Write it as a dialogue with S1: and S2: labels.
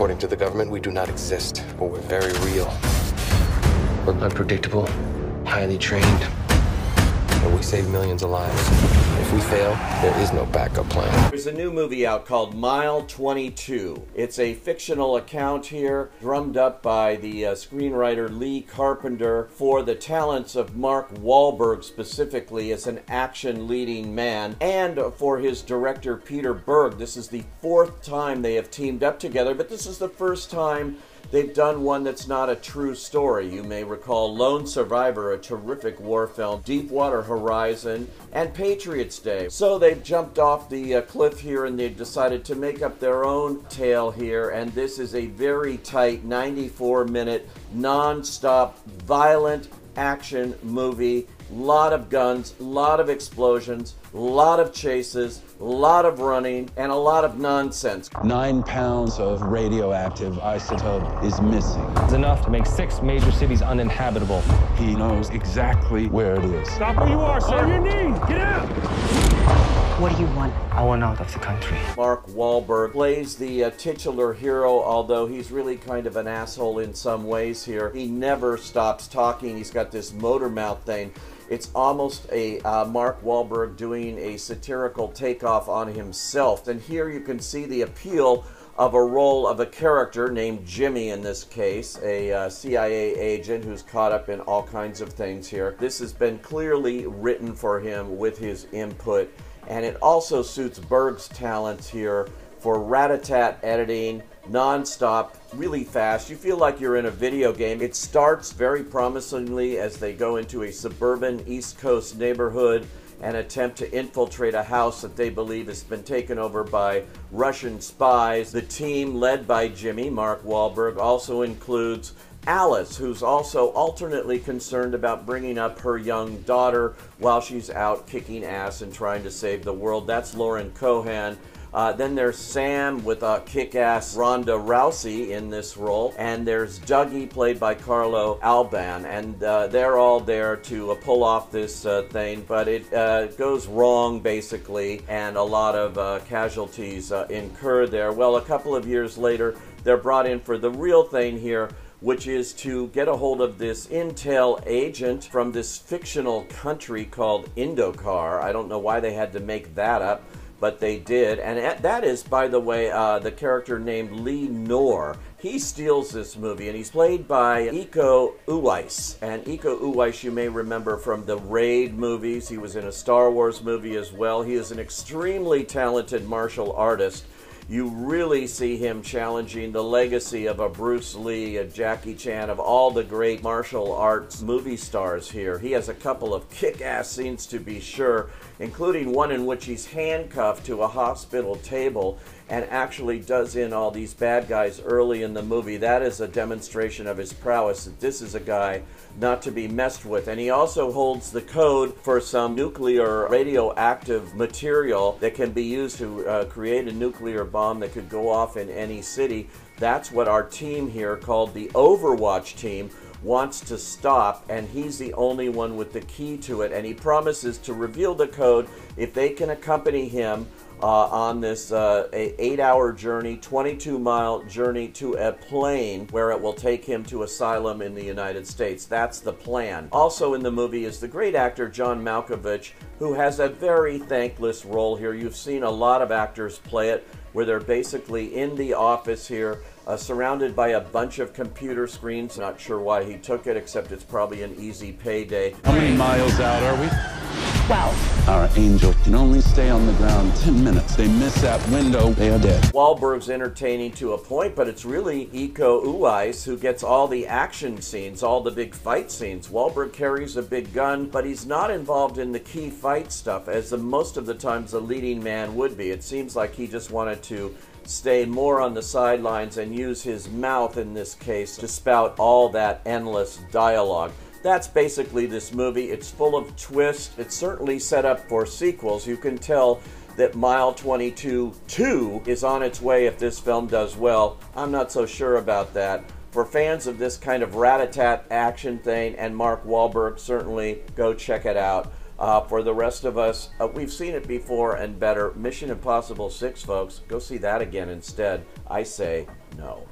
S1: According to the government, we do not exist, but we're very real. We're unpredictable, highly trained, and we save millions of lives. If we fail, there is no backup plan.
S2: There's a new movie out called Mile 22. It's a fictional account here, drummed up by the screenwriter Lee Carpenter for the talents of Mark Wahlberg specifically as an action leading man, and for his director Peter Berg. This is the 4th time they have teamed up together, but this is the first time they've done one that's not a true story. You may recall Lone Survivor, a terrific war film, Deepwater Horizon, and Patriots Day. So they've jumped off the cliff here and they've decided to make up their own tale here, and this is a very tight 94-minute, non-stop, violent action movie. Lot of guns, lot of explosions, lot of chases, lot of running, and a lot of nonsense.
S3: 9 pounds of radioactive isotope is missing.
S4: It's enough to make 6 major cities uninhabitable.
S3: He knows exactly where it is.
S4: Stop where you are, sir. On your knees. Get out.
S5: What do you want?
S4: I want out of the country.
S2: Mark Wahlberg plays the titular hero, although he's really kind of an asshole in some ways here. He never stops talking. He's got this motor mouth thing. It's almost a Mark Wahlberg doing a satirical takeoff on himself. And here you can see the appeal of a role of a character named Jimmy in this case, a CIA agent who's caught up in all kinds of things here. This has been clearly written for him with his input, and it also suits Berg's talents here for rat-a-tat editing, non-stop, really fast. You feel like you're in a video game. It starts very promisingly as they go into a suburban East Coast neighborhood and attempt to infiltrate a house that they believe has been taken over by Russian spies. The team, led by Jimmy, Mark Wahlberg, also includes Alice, who's also alternately concerned about bringing up her young daughter while she's out kicking ass and trying to save the world. That's Lauren Cohan. Then there's Sam with a kick-ass Ronda Rousey in this role, and there's Dougie played by Carlo Alban, and they're all there to pull off this thing, but it goes wrong basically, and a lot of casualties incurred there. Well, a couple of years later, they're brought in for the real thing here, which is to get a hold of this intel agent from this fictional country called Indocar. I don't know why they had to make that up, but they did. And that is, by the way, the character named Lee Noor. He steals this movie, and he's played by Iko Uwais. And Iko Uwais, you may remember from the Raid movies. He was in a Star Wars movie as well. He is an extremely talented martial artist. You really see him challenging the legacy of a Bruce Lee, a Jackie Chan, of all the great martial arts movie stars here. He has a couple of kick-ass scenes to be sure, including one in which he's handcuffed to a hospital table and actually does in all these bad guys early in the movie. That is a demonstration of his prowess. This is a guy not to be messed with. And he also holds the code for some nuclear radioactive material that can be used to create a nuclear bomb that could go off in any city. That's what our team here, called the Overwatch team, wants to stop, and he's the only one with the key to it, and he promises to reveal the code if they can accompany him on this 8-hour journey, 22-mile journey to a plane where it will take him to asylum in the United States. That's the plan. Also in the movie is the great actor John Malkovich, who has a very thankless role here. You've seen a lot of actors play it, where they're basically in the office here, surrounded by a bunch of computer screens. Not sure why he took it, except it's probably an easy payday.
S3: How many miles out are we?
S5: 12.
S3: Our angel can only stay on the ground 10 minutes. They miss that window, they are dead.
S2: Wahlberg's entertaining to a point, but it's really Iko Uwais who gets all the action scenes, all the big fight scenes. Wahlberg carries a big gun, but he's not involved in the key fight stuff, as most of the times the leading man would be. It seems like he just wanted to stay more on the sidelines and use his mouth in this case to spout all that endless dialogue. That's basically this movie. It's full of twists. It's certainly set up for sequels. You can tell that Mile 22 2 is on its way if this film does well. I'm not so sure about that. For fans of this kind of rat-a-tat action thing and Mark Wahlberg, certainly go check it out. For the rest of us, we've seen it before and better. Mission Impossible 6, folks. Go see that again instead. I say no.